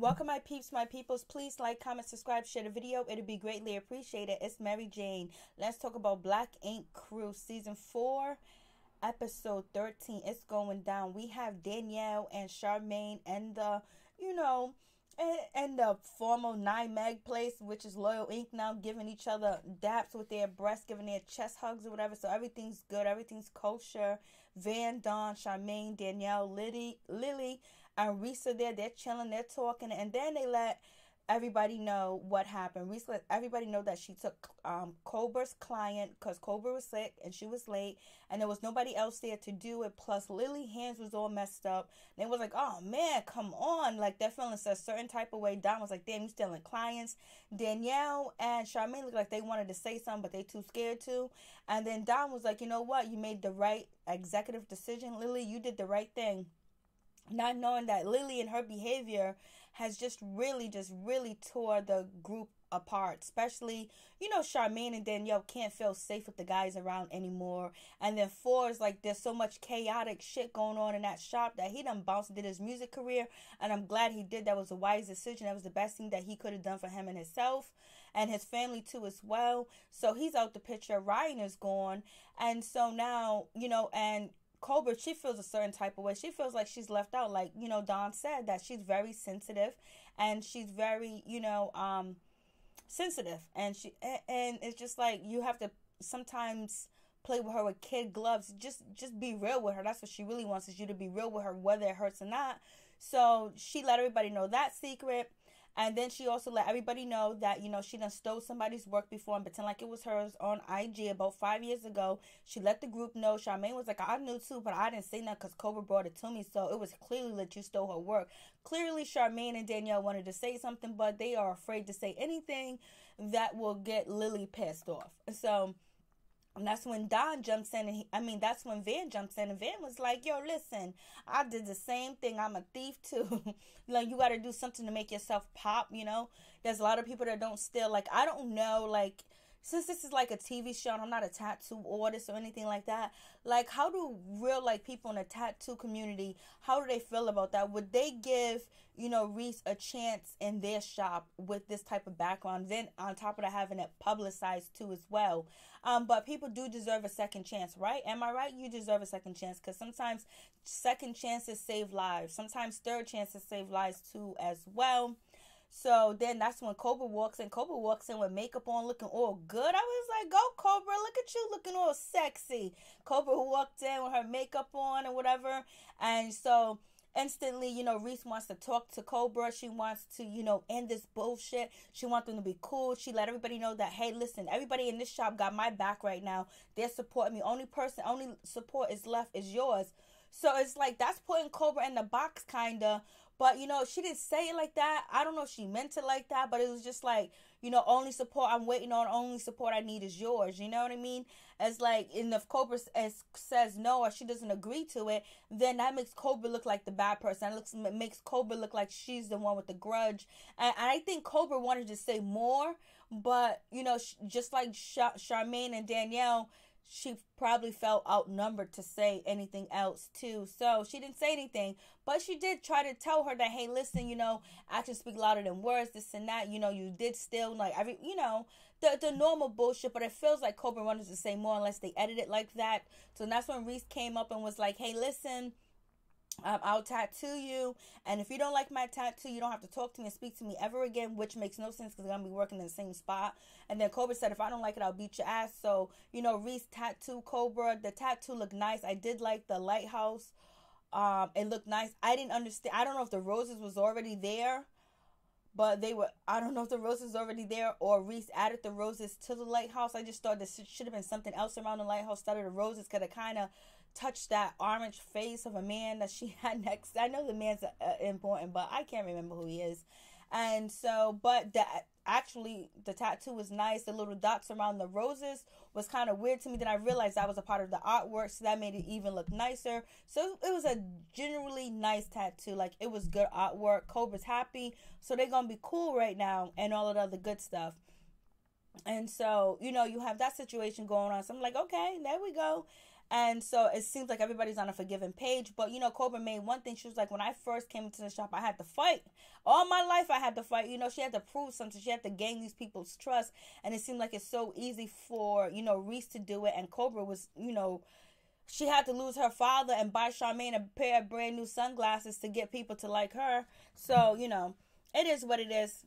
Welcome, my peeps, my peoples. Please like, comment, subscribe, share the video. It'll be greatly appreciated. It's Mary Jane. Let's talk about Black Ink Crew Season 4, Episode 13. It's going down. We have Danielle and Charmaine and the, and the formal 9 Meg place, which is Loyal Ink now, giving each other daps with their breasts, giving their chest hugs or whatever. So everything's good. Everything's kosher. Van, Dawn, Charmaine, Danielle, Lily, and Reese are there. They're chilling. They're talking. And then they let everybody know what happened. Reese let everybody know that she took Cobra's client because Cobra was sick and she was late. And there was nobody else there to do it. Plus, Lily's hands was all messed up. And it was like, oh, man, come on. Like, they're feeling a certain type of way. Don was like, damn, you stealing clients. Danielle and Charmaine looked like they wanted to say something, but they too scared to. And then Don was like, you know what? You made the right executive decision. Lily, you did the right thing. Not knowing that Lily and her behavior has just really tore the group apart. Especially, Charmaine and Danielle can't feel safe with the guys around anymore. And then 4 is like, there's so much chaotic shit going on in that shop that he done bounced and did his music career. And I'm glad he did. That was a wise decision. That was the best thing that he could have done for him and himself. And his family too as well. So he's out the picture. Ryan is gone. And so now, and Cobra, she feels a certain type of way. She feels like she's left out. Like, Dawn said that she's very sensitive and she's very, sensitive. And it's just like you have to sometimes play with her with kid gloves. Just be real with her. That's what she really wants, is you to be real with her, whether it hurts or not. So she let everybody know that secret. And then she also let everybody know that, she done stole somebody's work before and pretend like it was hers on IG about 5 years ago. She let the group know. Charmaine was like, I knew too, but I didn't say that because Cobra brought it to me. So it was clearly that you stole her work. Clearly, Charmaine and Danielle wanted to say something, but they are afraid to say anything that will get Lily pissed off. So, and that's when Don jumps in, that's when Van jumps in, and Van was like, yo, listen, I did the same thing. I'm a thief too. Like, you got to do something to make yourself pop, There's a lot of people that don't steal. Like, I don't know, like, since this is like a TV show and I'm not a tattoo artist or anything like that, like, how do real, like, people in the tattoo community, how do they feel about that? Would they give, Reese a chance in their shop with this type of background? Then on top of that, having it publicized too as well. But people do deserve a second chance, right? Am I right? You deserve a second chance, because sometimes second chances save lives. Sometimes third chances save lives too as well. So then that's when Cobra walks in. Cobra walks in with makeup on, looking all good. I was like, go Cobra, look at you looking all sexy. Cobra walked in with her makeup on and whatever. And so instantly, Reese wants to talk to Cobra. She wants to, end this bullshit. She wants them to be cool. She let everybody know that, hey, listen, everybody in this shop got my back right now. They're supporting me. Only support is left is yours. So it's like, that's putting Cobra in the box, kind of. But, she didn't say it like that. I don't know if she meant it like that, but it was just like, only support I'm waiting on, only support I need is yours. You know what I mean? It's like, and if Cobra says no, or she doesn't agree to it, then that makes Cobra look like the bad person. It makes Cobra look like she's the one with the grudge. And I think Cobra wanted to say more, but, just like Charmaine and Danielle, she probably felt outnumbered to say anything else too. So she didn't say anything, but she did try to tell her that, hey, listen, actions speak louder than words, this and that, you did still, like, the normal bullshit. But it feels like Cobra wanted to say more unless they edit it like that. So that's when Reese came up and was like, hey, listen, I'll tattoo you, and if you don't like my tattoo, you don't have to talk to me and speak to me ever again, which makes no sense because they're going to be working in the same spot. And then Cobra said, if I don't like it, I'll beat your ass. So, Reese tattooed Cobra. The tattoo looked nice. I did like the lighthouse. It looked nice. I didn't understand. I don't know if the roses was already there, but I don't know if the roses already there or Reese added the roses to the lighthouse. I just thought this should have been something else around the lighthouse instead of the roses, because it kind of touched that orange face of a man that she had next. I know the man's important, but I can't remember who he is. And so, but the tattoo was nice. The little dots around the roses was kind of weird to me. Then I realized that was a part of the artwork, so that made it even look nicer. So it was a generally nice tattoo. Like, it was good artwork. Cobra's happy, so they're gonna be cool right now and all of the other good stuff. And so, you have that situation going on. So I'm like, okay, there we go. And so it seems like everybody's on a forgiving page. But, you know, Cobra made one thing. She was like, when I first came into the shop, I had to fight. All my life I had to fight. You know, she had to prove something. She had to gain these people's trust. And it seemed like it's so easy for, you know, Reese to do it. And Cobra was, you know, she had to lose her father and buy Charmaine a pair of brand new sunglasses to get people to like her. So, you know, it is what it is.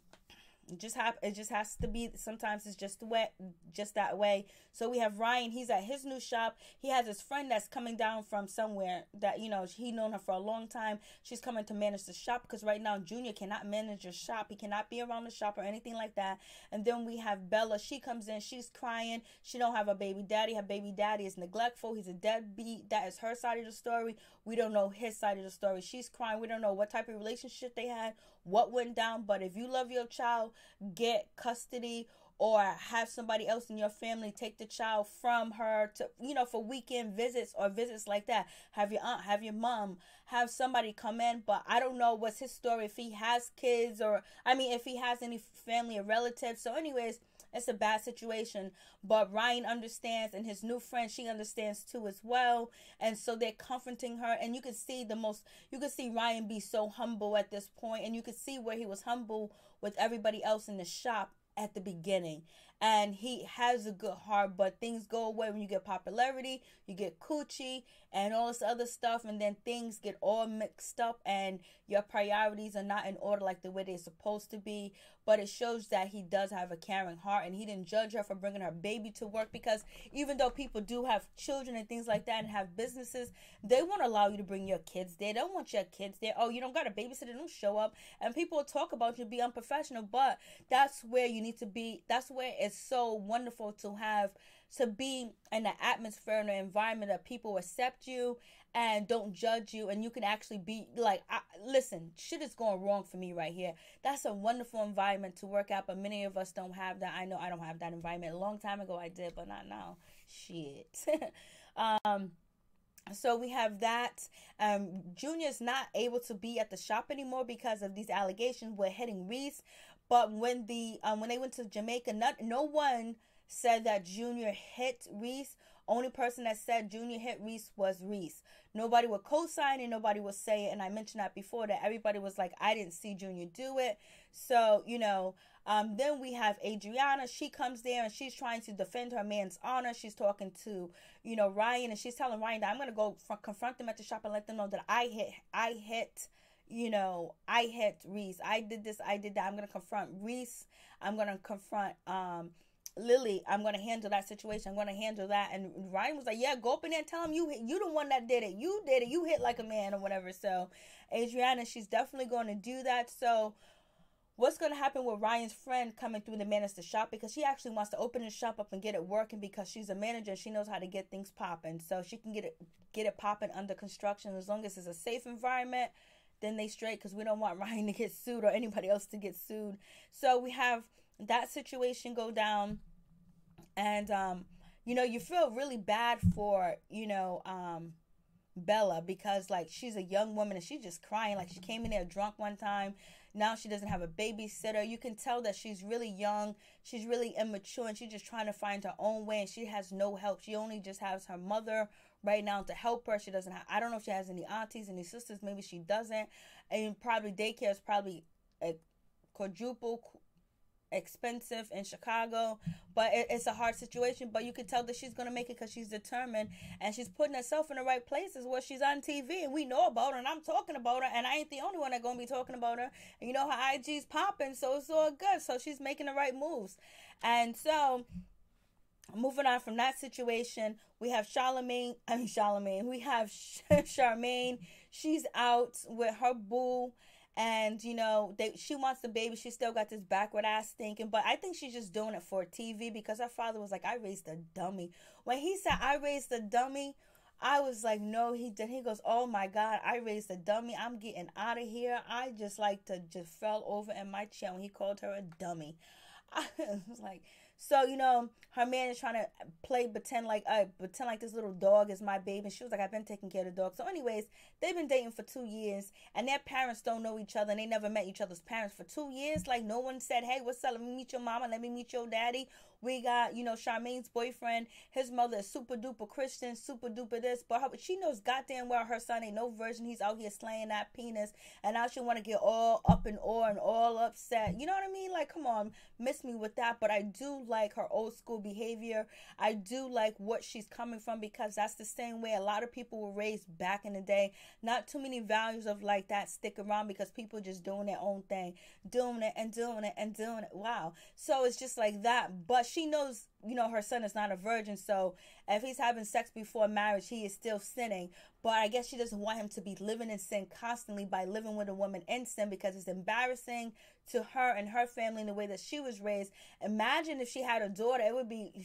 It just has to be. Sometimes it's just that way. So we have Ryan. He's at his new shop. He has his friend that's coming down from somewhere that, you know, he known her for a long time. She's coming to manage the shop because right now Junior cannot manage your shop. He cannot be around the shop or anything like that. And then we have Bella. She comes in. She's crying. She don't have a baby daddy. Her baby daddy is neglectful. He's a deadbeat. That is her side of the story. We don't know his side of the story. She's crying. We don't know what type of relationship they had, what went down. But if you love your child, get custody or have somebody else in your family take the child from her to, you know, for weekend visits or visits like that. Have your aunt, have your mom, have somebody come in. But I don't know what's his story, if he has kids or, I mean, if he has any family or relatives. So anyways, it's a bad situation. But Ryan understands, and his new friend, she understands too as well. And so they're comforting her. And you can see Ryan be so humble at this point. And you can see where he was humble with everybody else in the shop at the beginning. And he has a good heart, but things go away when you get popularity, you get coochie and all this other stuff, and then things get all mixed up and your priorities are not in order like the way they're supposed to be. But it shows that he does have a caring heart, and he didn't judge her for bringing her baby to work, because even though people do have children and things like that and have businesses, they won't allow you to bring your kids there. They don't want your kids there. Oh, you don't got a babysitter, don't show up. And people will talk about you, be unprofessional, but that's where you need to be. That's where it's so wonderful to be in an atmosphere and an environment that people accept you and don't judge you, and you can actually be like, listen, shit is going wrong for me right here. That's a wonderful environment to work at, but many of us don't have that. I know I don't have that environment. A long time ago I did, but not now. Shit. So we have that. Junior's not able to be at the shop anymore because of these allegations. We're hitting Reese. But when they went to Jamaica, no one said that Junior hit Reese. Only person that said Junior hit Reese was Reese. Nobody would co-sign and nobody would say it. And I mentioned that before, that everybody was like, I didn't see Junior do it. So, you know, then we have Adriana. She comes there and she's trying to defend her man's honor. She's talking to, you know, Ryan, and she's telling Ryan that I'm going to go confront them at the shop and let them know that I hit Reese. I did this, I did that. I'm going to confront Reese. I'm going to confront Lily. I'm going to handle that situation. I'm going to handle that. And Ryan was like, yeah, go up in there and tell him you the one that did it. You did it. You hit like a man or whatever. So Adriana, she's definitely going to do that. So what's going to happen with Ryan's friend coming through to manage the shop, because she actually wants to open the shop up and get it working, because she's a manager and she knows how to get things popping. So she can get it popping under construction. As long as it's a safe environment, then they straight, because we don't want Ryan to get sued or anybody else to get sued. So we have that situation go down, and you know, you feel really bad for, you know, Bella, because like she's a young woman and she's just crying. Like she came in there drunk one time. Now she doesn't have a babysitter. You can tell that she's really young. She's really immature, and she's just trying to find her own way, and she has no help. She only just has her mother right now to help her. She doesn't have, I don't know if she has any aunties, any sisters. Maybe she doesn't. And probably daycare is probably a quadruple expensive in Chicago, but it's a hard situation. But you can tell that she's gonna make it because she's determined, and she's putting herself in the right places where she's on TV and we know about her, and I'm talking about her, and I ain't the only one that's gonna be talking about her. And you know, her IG's popping, so it's all good. So she's making the right moves. And so moving on from that situation, we have Charmaine. We have Charmaine. She's out with her boo. And, you know, she wants the baby. She still got this backward ass thinking. But I think she's just doing it for TV, because her father was like, I raised a dummy. When he said, I raised a dummy, I was like, no, he did. He goes, oh, my God, I raised a dummy. I'm getting out of here. I just like to just fell over in my chair when he called her a dummy. I was like, so, you know, her man is trying to pretend like this little dog is my baby. And she was like, I've been taking care of the dog. So anyways, they've been dating for 2 years, and their parents don't know each other, and they never met each other's parents for 2 years. Like, no one said, hey, what's up? Let me meet your mama. Let me meet your daddy. We got, Charmaine's boyfriend. His mother is super duper Christian, super duper this, but she knows goddamn well her son ain't no virgin. He's out here slaying that penis, and now she want to get all up in awe and all upset. You know what I mean? Like, come on, miss me with that. But I do like her old school behavior. I do like what she's coming from, because that's the same way a lot of people were raised back in the day. Not too many values of like that stick around, because people just doing their own thing, doing it and doing it and doing it. Wow. So it's just like that. But she knows, her son is not a virgin. So if he's having sex before marriage, he is still sinning. But I guess she doesn't want him to be living in sin constantly by living with a woman in sin, because it's embarrassing to her and her family in the way that she was raised. Imagine if she had a daughter,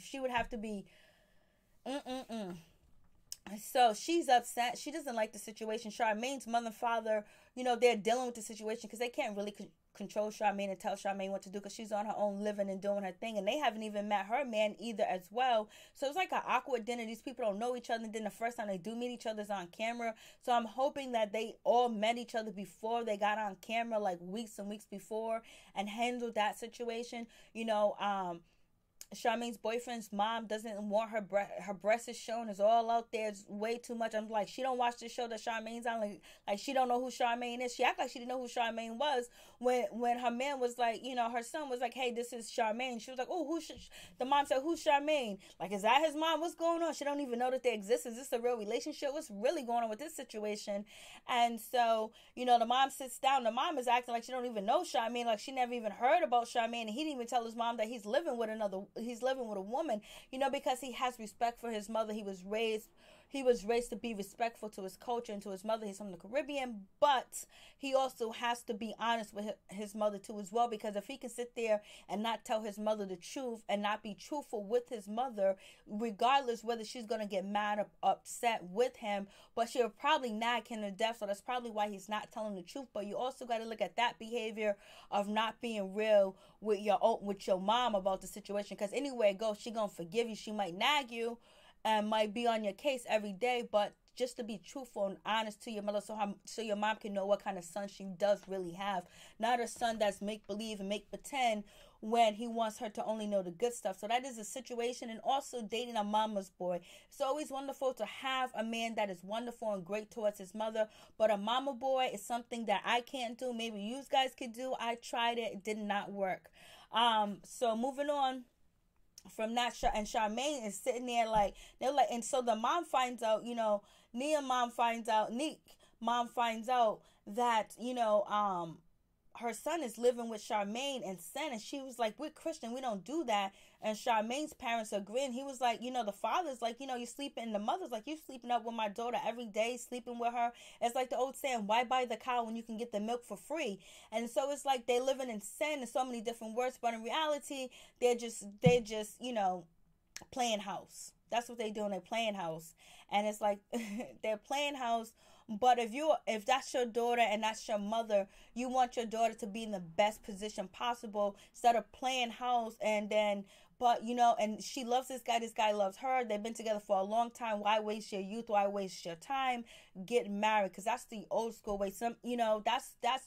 she would have to be, So she's upset. She doesn't like the situation. Charmaine's mother and father, they're dealing with the situation, because they can't really control Charmaine and tell Charmaine what to do, because she's on her own living and doing her thing, and they haven't even met her man either as well. So it's like an awkward dinner. These people don't know each other, and then the first time they do meet each other is on camera. So I'm hoping that they all met each other before they got on camera, like weeks and weeks before, and handled that situation. Charmaine's boyfriend's mom doesn't want her breasts is shown. It's all out there. It's way too much. I'm like, she don't watch the show that Charmaine's on. Like she don't know who Charmaine is. She act like she didn't know who Charmaine was when her man was like, her son was like, hey, this is Charmaine. She was like, oh, the mom said, who's Charmaine? Like, is that his mom? What's going on? She don't even know that they exist. Is this a real relationship? What's really going on with this situation? And so, the mom sits down. The mom is acting like she don't even know Charmaine. Like she never even heard about Charmaine. And he didn't even tell his mom that he's living with a woman, because he has respect for his mother. He was raised to be respectful to his culture and to his mother. He's from the Caribbean, but he also has to be honest with his mother too as well, because if he can sit there and not tell his mother the truth and not be truthful with his mother, regardless whether she's going to get mad or upset with him, but she'll probably nag him to death. So that's probably why he's not telling the truth. But you also got to look at that behavior of not being real with your mom about the situation, because anywhere it goes, she gonna forgive you. She might nag you and might be on your case every day, but just to be truthful and honest to your mother, so your mom can know what kind of son she does really have. Not a son that's make believe and make pretend when he wants her to only know the good stuff. So that is a situation. And also dating a mama's boy. It's always wonderful to have a man that is wonderful and great towards his mother, but a mama boy is something that I can't do. Maybe you guys could do. I tried it. It did not work. So moving on from that, and Charmaine is sitting there like, they're like, and so the mom finds out, Neek mom finds out that, her son is living with Charmaine and sin, and she was like, we're Christian, we don't do that. And Charmaine's parents agreeing. He was like, the father's like, you sleeping, and the mother's like, you sleeping up with my daughter every day, sleeping with her. It's like the old saying, why buy the cow when you can get the milk for free? And so it's like they living in sin in so many different words, but in reality, they're just playing house. That's what they doing. They're playing house. And it's like they're playing house. But if that's your daughter and that's your mother, you want your daughter to be in the best position possible instead of playing house. And she loves this guy loves her. They've been together for a long time. Why waste your youth? Why waste your time? Get married, because that's the old school way. That's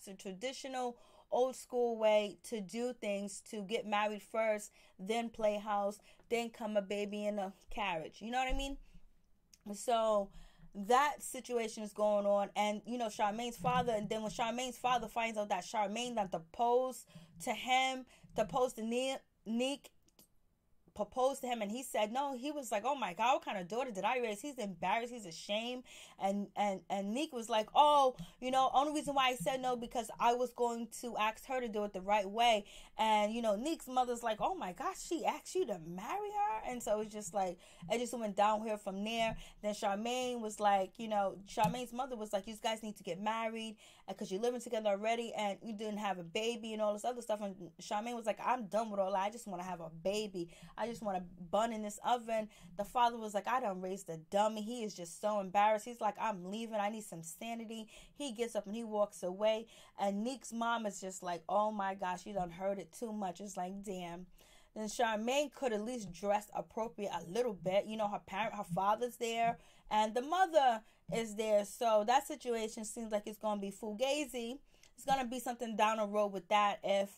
the traditional old school way to do things, to get married first, then play house, then come a baby in a carriage. You know what I mean? So that situation is going on, and Charmaine's father, and then when Charmaine's father finds out that Charmaine that proposed to Neek, proposed to him, and he said no. He was like, oh my God, what kind of daughter did I raise? He's embarrassed, he's ashamed. And Neek was like, oh, only reason why I said no, because I was going to ask her to do it the right way. And Neek's mother's like, oh my gosh, she asked you to marry her? And so it's just like, it just went downhill from there. Then Charmaine was like, Charmaine's mother was like, you guys need to get married, because you're living together already and you didn't have a baby and all this other stuff. And Charmaine was like, I'm done with all that. I just want to have a baby. I just want to bun in this oven. The father was like, I done raised a dummy. He is just so embarrassed. He's like, I'm leaving. I need some sanity. He gets up and he walks away. And Neek's mom is just like, oh my gosh, you done heard it too much. It's like, damn. Then Charmaine could at least dress appropriate a little bit. Her father's there and the mother is there. So that situation seems like it's going to be fugazi. It's going to be something down the road with that if,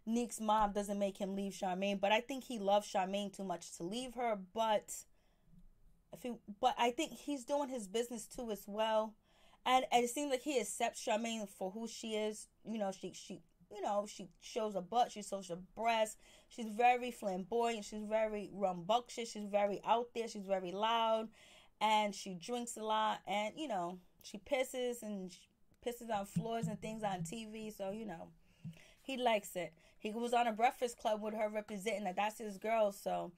Neek's mom doesn't make him leave Charmaine, but I think he loves Charmaine too much to leave her. But I think he's doing his business too as well, and it seems like he accepts Charmaine for who she is. She shows a butt, she shows a breast. She's very flamboyant. She's very rambunctious. She's very out there. She's very loud, and she drinks a lot. And she pisses on floors and things on TV. So he likes it. He was on a Breakfast Club with her, representing that's his girl. So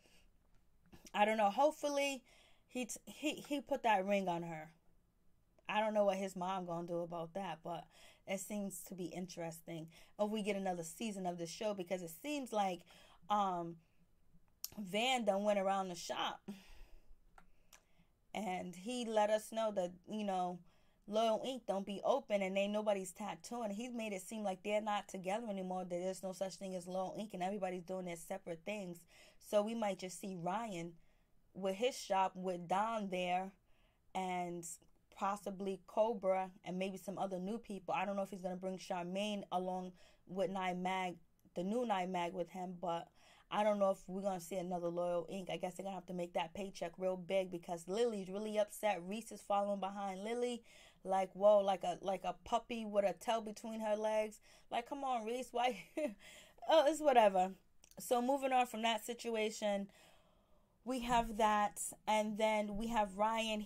I don't know. Hopefully, he put that ring on her. I don't know what his mom gonna do about that, but it seems to be interesting if we get another season of this show, because it seems like Van done went around the shop and he let us know that Loyal Ink don't be open and ain't nobody's tattooing. He's made it seem like they're not together anymore, that there's no such thing as Loyal Ink and everybody's doing their separate things. So we might just see Ryan with his shop with Don there, and possibly Cobra and maybe some other new people. I don't know if he's going to bring Charmaine along with the new Nine Mag with him, but I don't know if we're going to see another Loyal Ink. I guess they're going to have to make that paycheck real big, because Lily's really upset. Reese is following behind Lily like, whoa, like a puppy with a tail between her legs. Like, come on, Reese, why? Oh, it's whatever. So moving on from that situation, we have that, and then we have Ryan.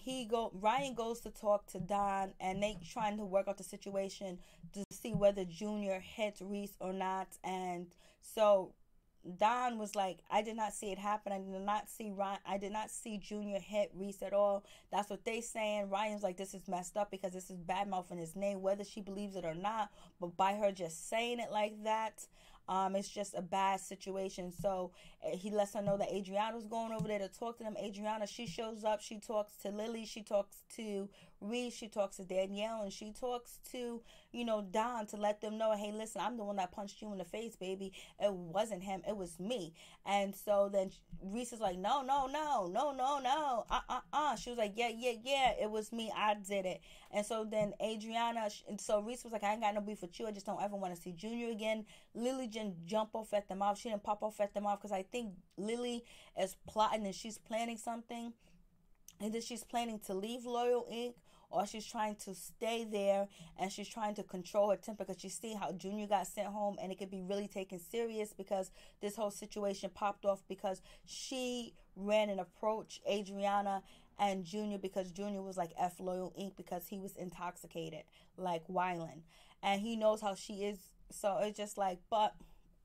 Ryan goes to talk to Don, and they trying to work out the situation to see whether Junior hits Reese or not. And so Don was like, I did not see it happen. I did not see Junior hit Reese at all. That's what they saying. Ryan's like, this is messed up because this is bad mouthing his name, whether she believes it or not. But by her just saying it like that, it's just a bad situation. So he lets her know that Adriana's going over there to talk to them. Adriana, she shows up. She talks to Lily. She talks to Reese. She talks to Danielle. And she talks to, Don, to let them know, hey, listen, I'm the one that punched you in the face, baby. It wasn't him. It was me. And so then Reese is like, no. She was like, yeah. It was me. I did it. And so then so Reese was like, I ain't got no beef with you. I just don't ever want to see Junior again. Lily didn't jump off at the mouth. She didn't pop off at the mouth, because I think Lily is plotting and she's planning something. Either she's planning to leave Loyal Ink, or she's trying to stay there and she's trying to control her temper, because she see how Junior got sent home, and it could be really taken serious because this whole situation popped off because she ran and approached Adriana and Junior, because Junior was like F Loyal Ink because he was intoxicated, like wildin', and he knows how she is. So it's just like, but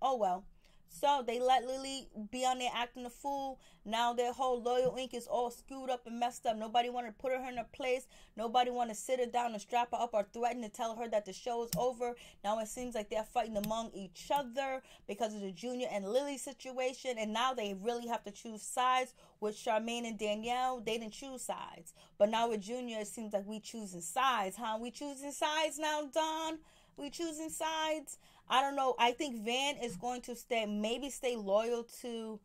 oh well. So they let Lily be on there acting a fool. Now their whole Loyal Ink is all screwed up and messed up. Nobody want to put her in her place. Nobody want to sit her down and strap her up or threaten to tell her that the show is over. Now it seems like they're fighting among each other because of the Junior and Lily situation. And now they really have to choose sides. With Charmaine and Danielle, they didn't choose sides. But now with Junior, it seems like we choosing sides, huh? We choosing sides now, Dawn? We choosing sides? I don't know. I think Van is going to stay loyal to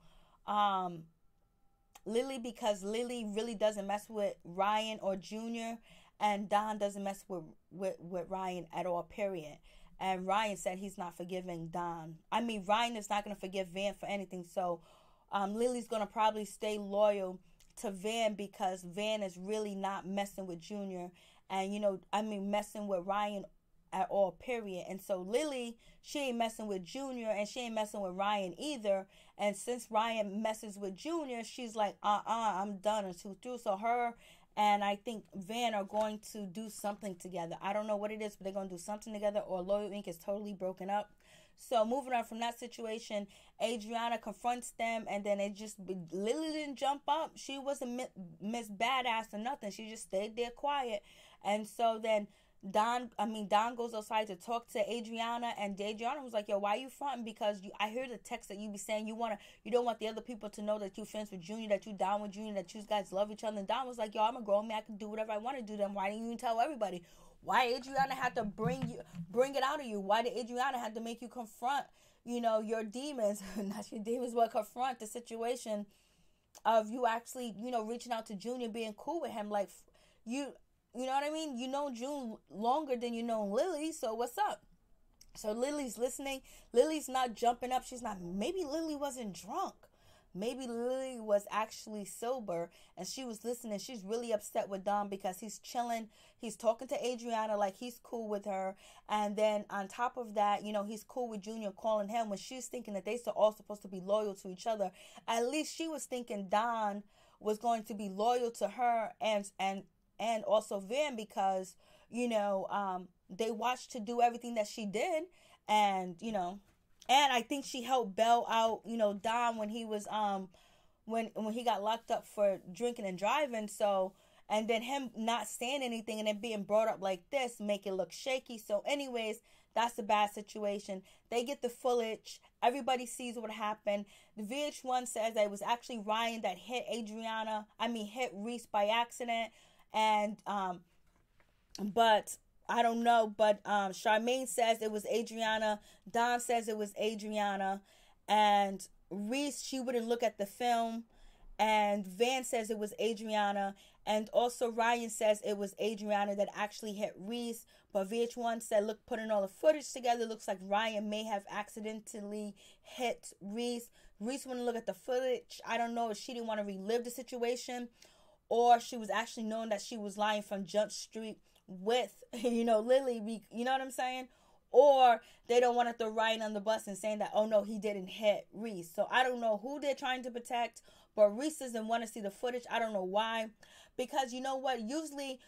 Lily, because Lily really doesn't mess with Ryan or Junior, and Don doesn't mess with Ryan at all, period. And Ryan said he's not forgiving Don. I mean, Ryan is not going to forgive Van for anything. So Lily's going to probably stay loyal to Van, because Van is really not messing with Junior and, messing with Ryan at all, period. And so Lily, she ain't messing with Junior, and she ain't messing with Ryan either. And since Ryan messes with Junior, she's like, I'm done and through. So her and I think Van are going to do something together. I don't know what it is, but they're going to do something together, or Loyal Ink is totally broken up. So moving on from that situation, Adriana confronts them, and then Lily didn't jump up. She wasn't Miss Badass or nothing. She just stayed there quiet. And so then Don goes outside to talk to Adriana, and Adriana was like, yo, why you fronting? Because I heard the text that you be saying you don't want the other people to know that you friends with Junior, that you down with Junior, that you guys love each other. And Don was like, yo, I'm a grown man, I can do whatever I want to do. Then why didn't you tell everybody? Why Adriana had to bring it out of you? Why did Adriana have to make you confront, your demons, not your demons, but confront the situation of you actually, reaching out to Junior, being cool with him? Like, you know what I mean? You know June longer than you know Lily, so what's up? So Lily's listening. Lily's not jumping up. She's not. Maybe Lily wasn't drunk. Maybe Lily was actually sober and she was listening. She's really upset with Don because he's chilling. He's talking to Adriana like he's cool with her. And then on top of that, you know, he's cool with Junior calling him when she's thinking that they're all supposed to be loyal to each other. At least she was thinking Don was going to be loyal to her and also Van because, you know, they watched to do everything that she did. And, you know, and I think she helped bail out, you know, Don when he was when he got locked up for drinking and driving. So, and then him not saying anything and then being brought up like this make it look shaky. So anyways, that's a bad situation. They get the footage. Everybody sees what happened. The VH1 says that it was actually Ryan that hit hit Reese by accident. And but I don't know, but Charmaine says it was Adriana. Don says it was Adriana. And Reese, she wouldn't look at the film. And Van says it was Adriana. And also Ryan says it was Adriana that actually hit Reese. But VH1 said, look, putting all the footage together, looks like Ryan may have accidentally hit Reese. Reese wouldn't look at the footage. I don't know if she didn't want to relive the situation or she was actually knowing that she was lying from Jump Street with, you know, Lily, you know what I'm saying? Or they don't want to throw Ryan on the bus and saying that, oh no, he didn't hit Reese. So I don't know who they're trying to protect, but Reese doesn't want to see the footage. I don't know why. Because you know what? Usually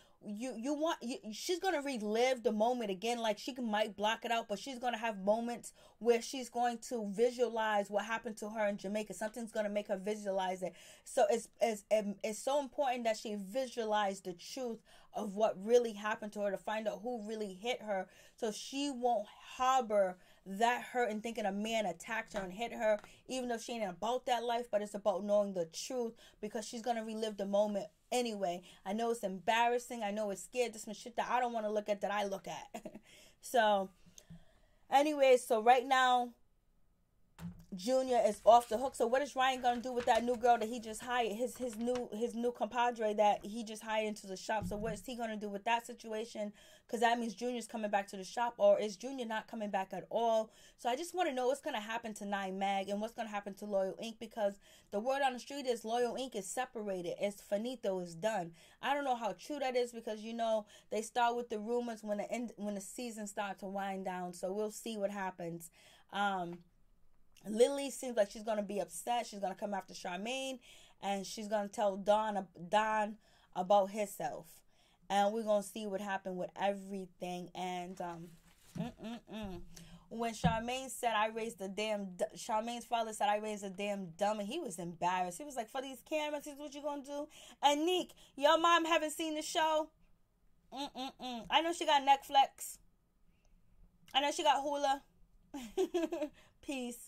she's going to relive the moment again. Like she might block it out, but she's going to have moments where she's going to visualize what happened to her in Jamaica. Something's going to make her visualize it. So it's so important that she visualize the truth of what really happened to her to find out who really hit her, so she won't harbor that hurt and thinking a man attacked her and hit her, even though she ain't about that life. But it's about knowing the truth because she's going to relive the moment anyway. I know it's embarrassing. I know it's scared. There's some shit that I don't want to look at that I look at. So anyway, so right now Junior is off the hook. So what is Ryan gonna do with that new girl that he just hired? His new compadre that he just hired into the shop. So what is he gonna do with that situation? Because that means Junior's coming back to the shop, or is Junior not coming back at all? So I just want to know what's gonna happen to Nine Mag and what's gonna happen to Loyal Inc. Because the word on the street is Loyal Inc. is separated. It's finito. It's done. I don't know how true that is because you know they start with the rumors when the season starts to wind down. So we'll see what happens. Lily seems like she's going to be upset. She's going to come after Charmaine. And she's going to tell Don about himself. And we're going to see what happened with everything. And when Charmaine said, Charmaine's father said, I raised a damn dummy, he was embarrassed. He was like, for these cameras, this is what you going to do? And Neek, your mom haven't seen the show? I know she got Netflix. I know she got Hula. Peace.